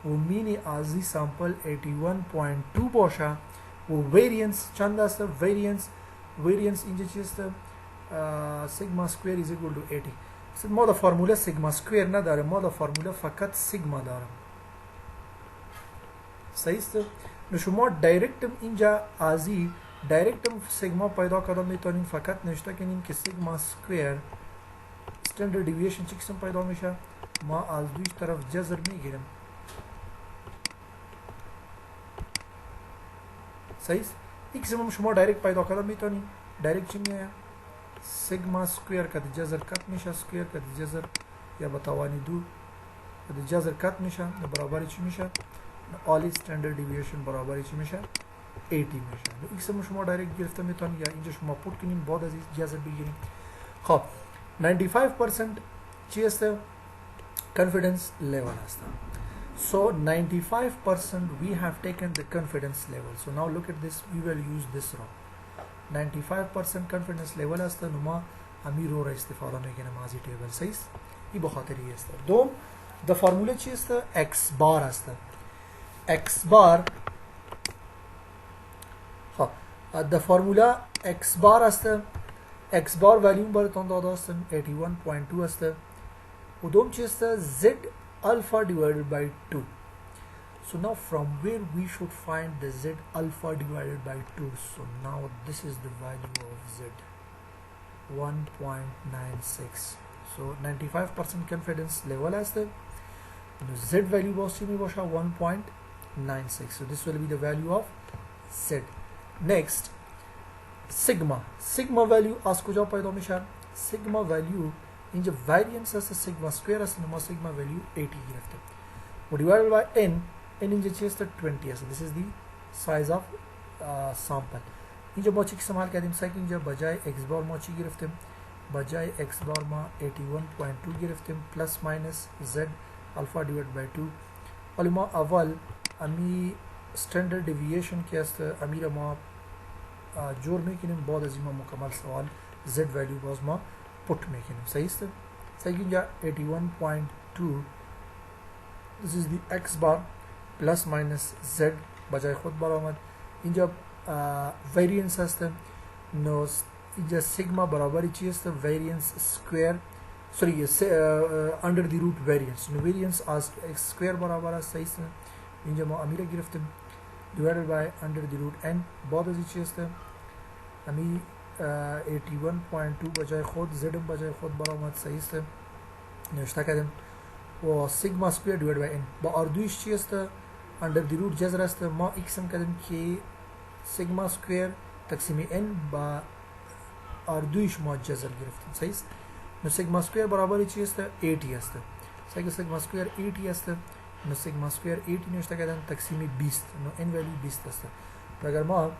वो mini आजी sample 81.2 bosha. वो variance चंदा sir variance इंजे चीज़ तो sigma square is equal to 80. Sir mod formula sigma square ना दारे mod formula फ़कत sigma Dara. सही sir नशुमा डायरेक्टम इंजा आजी डायरेक्टम sigma पैदा करने में तो नहीं फ़कत निश्चित कि नहीं कि sigma square standard deviation चिक्सम पैदा मिशा माँ आज दूसरी तरफ जज़र में गिरम. सही एक हम शुमा डायरेक्ट पैदा करम भी तो नहीं डायरेक्ट चिंगे है सिग्मा स्क्वायर का जज़र कत मिशा स्क्वायर का जज़र या बतावानी दो का जज़र कत मिशा बराबर इच मिशा ऑल स्टैंडर्ड डिविएशन बराबर इच मिशा 80 मिशा. एक हम शुमा डायरेक्ट गिरफ्त में तो नहीं या इंजो शुमा पुट किन्हीं बहुत अजीज जज़र भी गिरी. ख़ब 95% चीज़ confidence level asta. So 95% we have taken the confidence level. So now look at this, we will use this row. 95% confidence level asta numa amir ro istifada में किन्हें माजी table size ये बहुत ही asta. दो the formula चीज़ था x bar asta. x bar हाँ the formula x bar asta. x bar value बर तो दादा asta 81.2 asta. वो दो चीज़ था z alpha divided by 2. So now from where we should find the z alpha divided by 2. So now this is the value of z 1.96. So 95% confidence level as the z value was 1.96. So this will be the value of z. Next sigma value as ko jao paida misha sigma value in the variance as a sigma square as a sigma value 80 गिरफ्त. वो divided by n in the chest 20 as this is the size of sample. in जो मोची संभाल के दिन cycle जब बजाय x bar मोची गिरफ्त बजाय x bar मा 81.2 गिरफ्त plus minus z alpha divided by 2 और मा अवल अमी standard deviation के अस्त अमीरा मा जोर में किन्हें बहुत अजीमा मुकम्मल सवाल z value was मा पुट में किन्हें सही से सही जा 81.2 this is the x bar plus minus Z बजाय खुद बार आमद اینجا variance هست نو اینجا سیگما برابر چی است variance square sorry under the root variance نو variance as x square برابر است صحیح است اینجا ما امیره گرفتیم divided by under the root n بعد از چی است امی 81.2 بجای خود z بجای خود برآمد صحیح است نوشته کردیم و سیگما سکویر divided by n با اردویش چی است under the root جذر است ما x هم کردیم که سیگما سکویر تقسیم n با اردویش ما جذر گرفتیم صحیح است نو سیگما سکویر برابر چی است 80 است سیگما سکویر 80 است نو سیگما سکویر 80 نوشته کردن تقسیم 20 نو n ویلیو 20 است تو اگر ما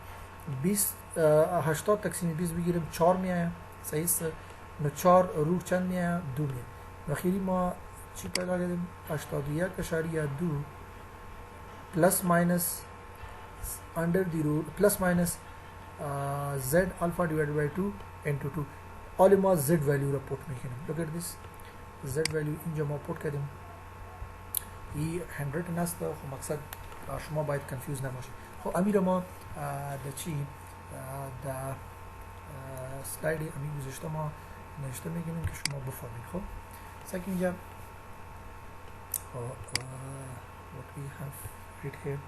20 80 تقسیم 20 بگیریم 4 میآید صحیح است نو 4 روٹ چند میآید 2 میآید و اخیری ما چی پیدا کردیم 81.2 plus minus under the root plus minus z alpha divided by 2 into 2 all ما z value را put میکنیم look at this z value اینجا ما put کردیم این 100 است خب مقصد شما باید کنفیوز نباشید خب امیر ما د چی د سلاید امی گذاشته ما نوشته میگیم که شما بفهمید خب ساک اینجا what we have right here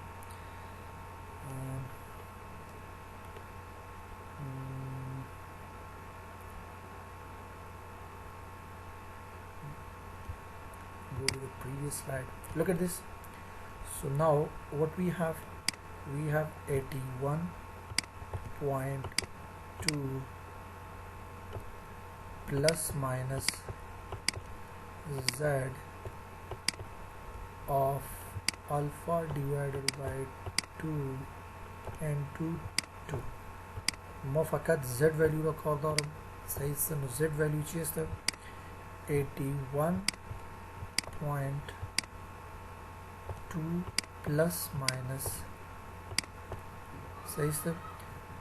go to the previous slide look at this so now what we have 81.2 plus minus z of alpha divided by 2 into 2 ما فقط z value را کار دارم صحیح است z value چی است 81.2 plus minus صحیح است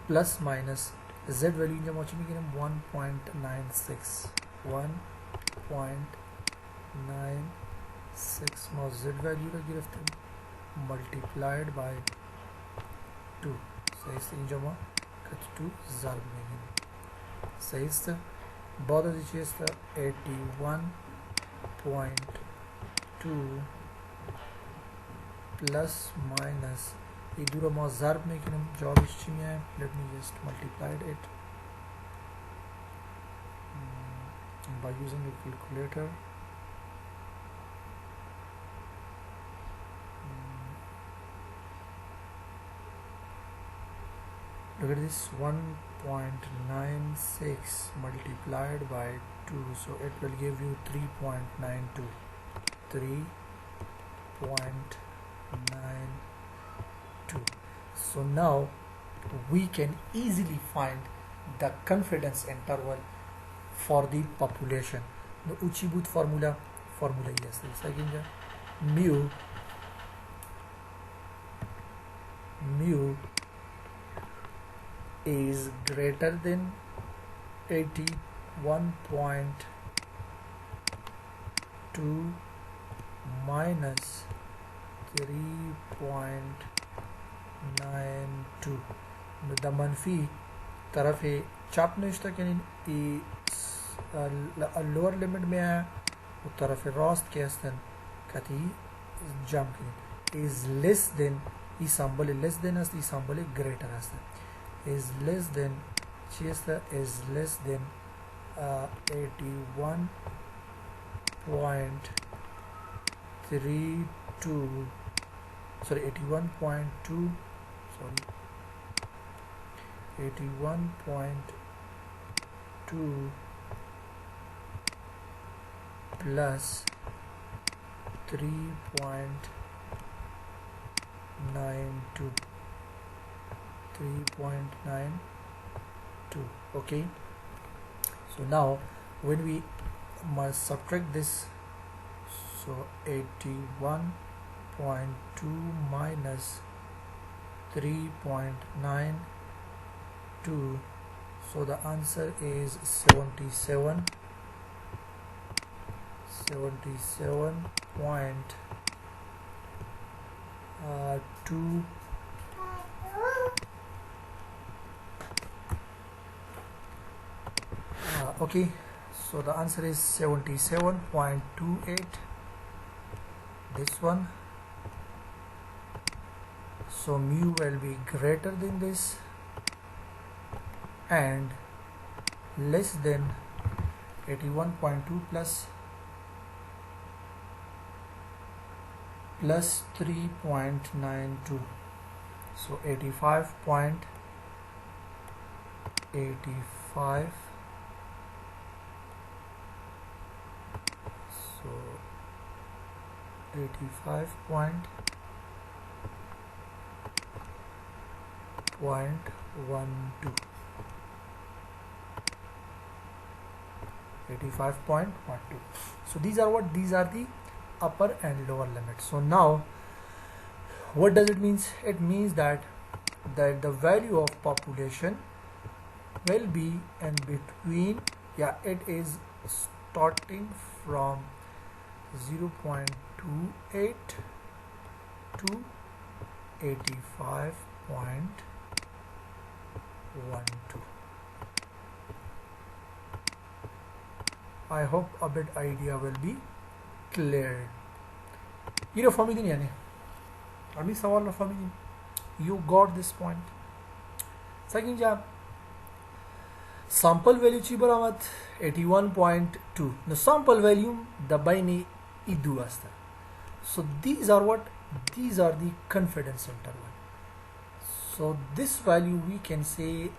plus minus z value اینجا ما چی میگیریم 1.96 ما z value را گرفتیم multiplied by 2 صحیح است اینجا ما کت 2 ضرب میگیریم صحیح است بعد از چی است 81.2 plus minus این دو را ما ضرب میکنیم جوابش چی میاد let me just multiply it by using a calculator look at this 1.96 multiplied by 2 so it will give you 3.92 so now we can easily find the confidence interval for the population the uchi boot formula yes second mu is greater than 81.2 minus 3.92 the منفی طرف چپ نشته کنین lower limit में है और तरफ रास्त के हस्तन कती jump करें is less than E symbol less than است ई symbol greater است is less than چیست is less than 81.32 sorry 81.2 sorry 81.2 plus 3.92 okay so now when we must subtract this so 81.2 minus 3.92 so the answer is 77.9 2 okay, so the answer is 77.28, this one. So mu will be greater than this and less than 81.2 plus 3.92, so 85.85, so 85.12, so these are the upper and lower limits. So now what does it means? It means that the value of population will be in between, it is starting from 0.28 to 85.12. I hope a bit idea will be clear. You know, family yani. Ami sawal na family. You got this point. Second job. Sample value chi baramat 81.2. Now sample value the baini idu asta. So these are what? These are the confidence interval. So this value we can say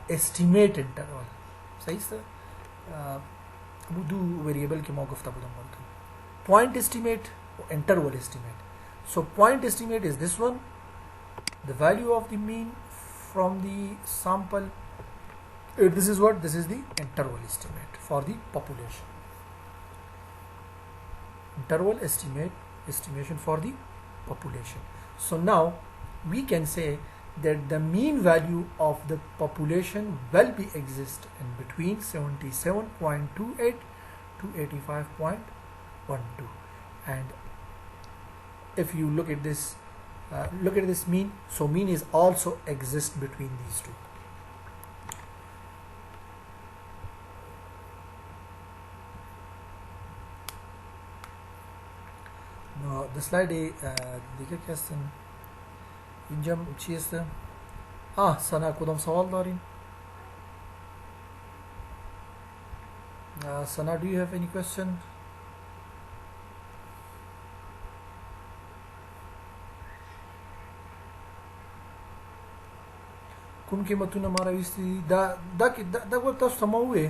estimate interval. सही sir अब दो variable के मौक़ फ़ता बुदम बोलते हैं point estimate or interval estimate. So point estimate is this one, the value of the mean from the sample. This is what? This is the interval estimate for the population. Interval estimation for the population. So now we can say that the mean value of the population will be exist in between 77.28 to 85.12, and if you look at this mean, so mean is also exist between these two. Now the slide دیگه که هستن اینجا چی هست؟ سنا کدام سوال دارین؟ Sana, do you have any question? کوم قیمتونه ما راوستي دا تاسو ته ما وې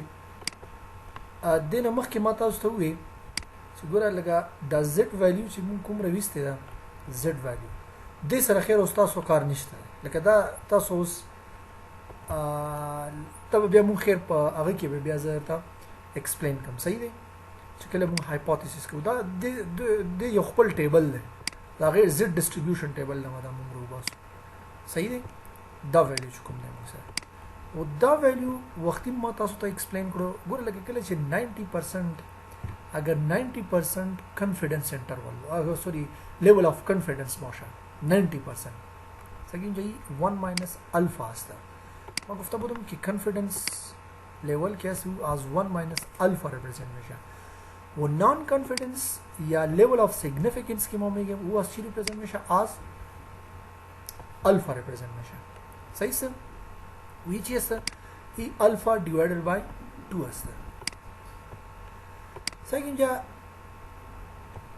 دنه مخکې ما تاسو ته وې چې ګوره لکه دا زد ویلیو چې مونږ کوم راوستي دا زد ویلیو دې سره خیر اوس تاسو کار نشته لکه دا تاسو اوس تب بیا مونږ خیر په هغه کې بیا زه ته ایکسپلین کوم صحیح دی چې کله مونږ هایپوتھیسس کوو دا د یو خپل ټیبل دی دا غیر زد ډیسټریبیوشن ټیبل نه دا مونږ وباسو صحیح دی دا ویلیو چې کوم دی مونږ سره او دا ویلیو وختي ما تاسو ته ایکسپلین کړو ګوره لکه کله چې 90% اگر 90% confidence interval sorry level of confidence باشه 90% سگین جایی 1 minus alpha است ما گفته بودم که confidence level کیسه as 1 minus alpha represent میشه و non confidence یا level of significance که ما میگیم او از چی represent میشه as alpha represent میشه صحیح است وی چی است ای alpha divided by 2 است سگین جا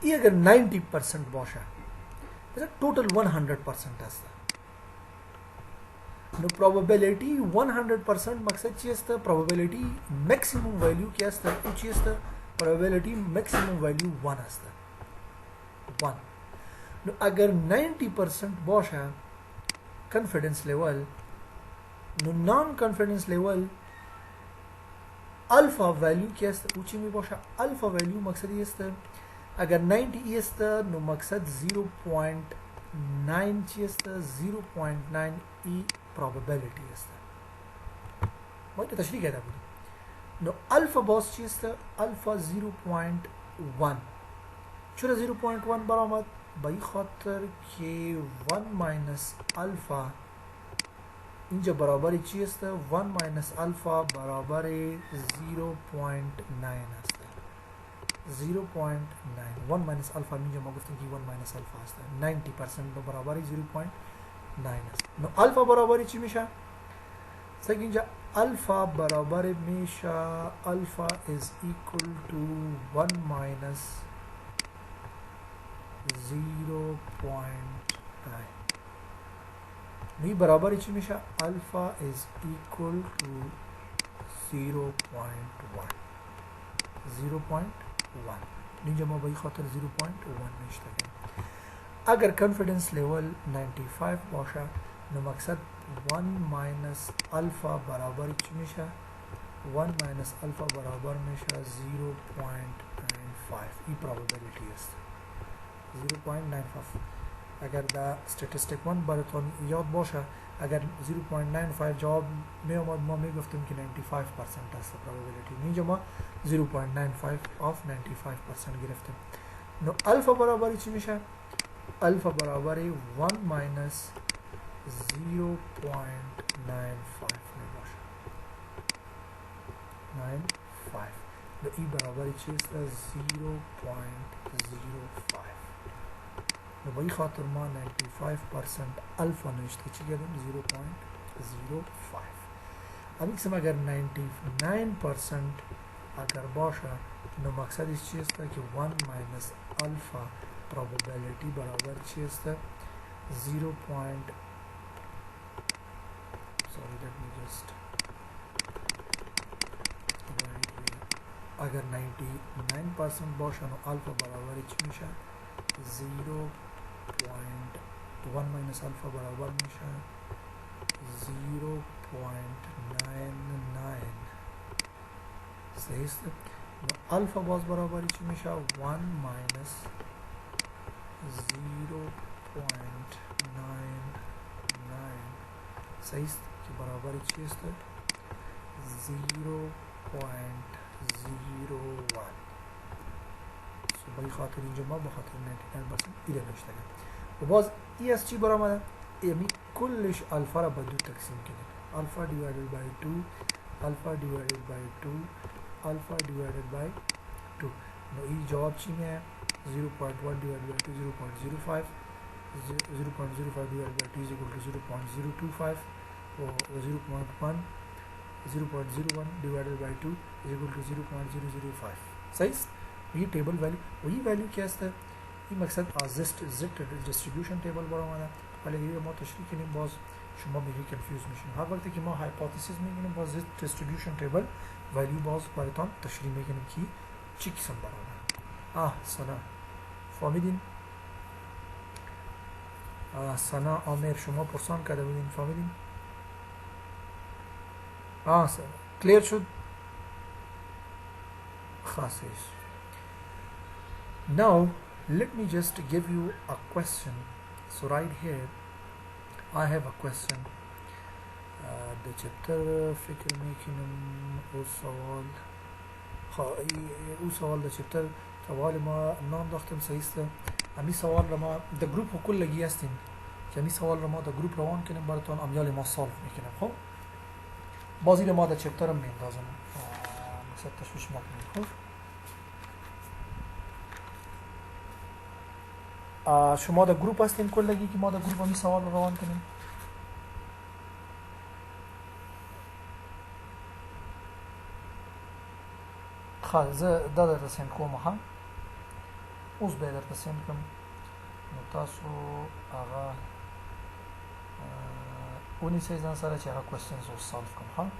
ای اگر 90% باشه तर total 100% असतं no probability 100% मकसद ची असतं probability maximum value की असतं ची असतं probability maximum value 1 असतं 1 नो अगर 90% باشه confidence level no non confidence level alpha value की असतं ऊंची में باشه alpha value मकसद ये असतं अगर 90 असतं नो मकसद 0.9 ची असतं 0.9 ई probability असतं मग ते तशरी घ्यायला नो अल्फा बॉस ची असतं alpha 0.1 چرا 0.1 برآمد؟ به این خاطر که 1 ماینس الفا اینجا برابر چی است؟ 1 ماینس الفا برابر 0.9 است. 0.9 1 ماینس الفا اینجا ما گفتیم که 1 ماینس الفا است 90% برابر 0.9 است. نو الفا برابر چی میشه؟ سگ اینجا الفا برابر میشه الفا is equal to 1 minus 0.9. نوی برابر چی میشه؟ الفا is equal to 0.1 اینجا ما به این خاطر 0.1 نشته کنیم. اگر کانفیدنس لیول 95 باشه نو مقصد 1 ماینس الفا برابر چی میشه؟ 1 ماینس الفا برابر میشه 0.95. این پروبابیلیتی است 0.95. اگر در استاتستیک 1 براتون یاد باشه اگر 0.95 جواب می آمد ما می گفتیم که 95% است پروبابیلیتی. اینجا ما 0.95 of 95% گرفتیم. نو الفا برابر چی میشه؟ الفا برابر 1 ماینس 0.95 می باشه 95. نو ای برابر چیست؟ 0.05. نو با این خاطر ما 95% الفا نوشته چی کردیم؟ 0.05. امی قسم اگر 99% اگر باشه نو مقصدش چی است که 1 ماینس الفا probability برابر چی است؟ 0. sorry let me just write here. اگر 99% باشه نو الفا برابر چی میشه؟ 0.1 ماینس الفا برابر میشه 0.99. صحیح است. نو الفا باز برابر چی میشه؟ 1 ماینس 0.99. صحیح است که برابر چی است؟ 0.01. با این خاطر اینجا ما به خاطر 99% ایره نوشته کنیم. و باز ای از چی برآمده؟ یعنی کلش الفا را به دو تقسیم کنیم. الفا divided by 2 الفا divided by 2 الفا divided by 2. نو این جواب چی میه؟ 0.1 divided by 2 0.05. 0.05 divided by 2 is equal to 0.025 or 0.1 0.01 divided by 2 is equal to 0.005. صحیح. ये table value वही value क्या है ये मकसद زد distribution table برآمده ولی اگه ما تشریح کنیم باز شما میگی کنفیوز میشین. هر وقتی که ما هایپوتزیس میگیم باز زد دیستریبیوشن table ولیو باز براتون تشریح میکنیم که چی قسم برآمده. سنا فهمیدین؟ سنا عامر شما پرسان کرده بودین فهمیدین؟ سنا کلیر شد؟ خاصه Now let me just give you a question. So right here I have a question. The chapter فکر میکنم او سوال the chapter سوال ما نام داختم صحیح است. امی سوال را ما the group کلگی هستیم که امی سوال را ما the group روان کنیم براتون امیال ما سالف میکنم. خب بازی را ما the chapter هم میندازم مقصد تشویش مکنیم. خب شما در گروپ هستین کلگی که ما در گروپ همی سوال رو روان کنیم. خواهد دا در رسیم کوم هم اوز به در رسیم کم نتاسو آغا اونی سیزن سره چه آغا کوستنز رو سالف کم هم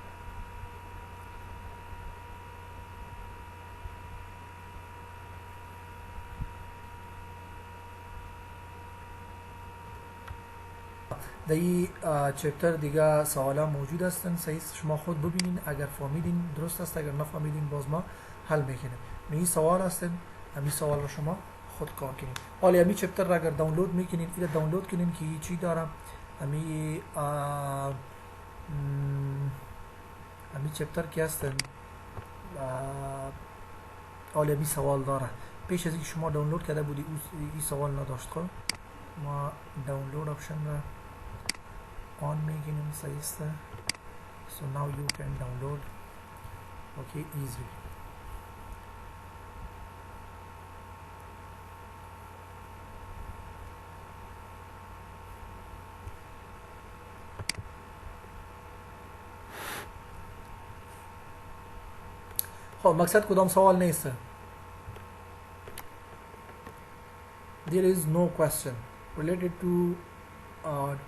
در این چپتر دیگه سوالا موجود هستن. صحیح شما خود ببینین اگر فهمیدین درست است اگر نفهمیدین باز ما حل میکنیم. این سوال هستن همین سوال رو شما خود کار کنین. حالا همین چپتر را اگر دانلود میکنین اینو دانلود کنین که چی دارم همین چپتر که هستن حالا همین سوال داره پیش از اینکه شما دانلود کرده بودی این سوال نداشت. خب ما دانلود آپشن را آن میگیم صحیح است. So now you can download okay easily. خب مقصد کدام سوال نیست. There is no question related to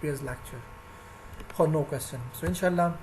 today's lecture. خب no question. So inshallah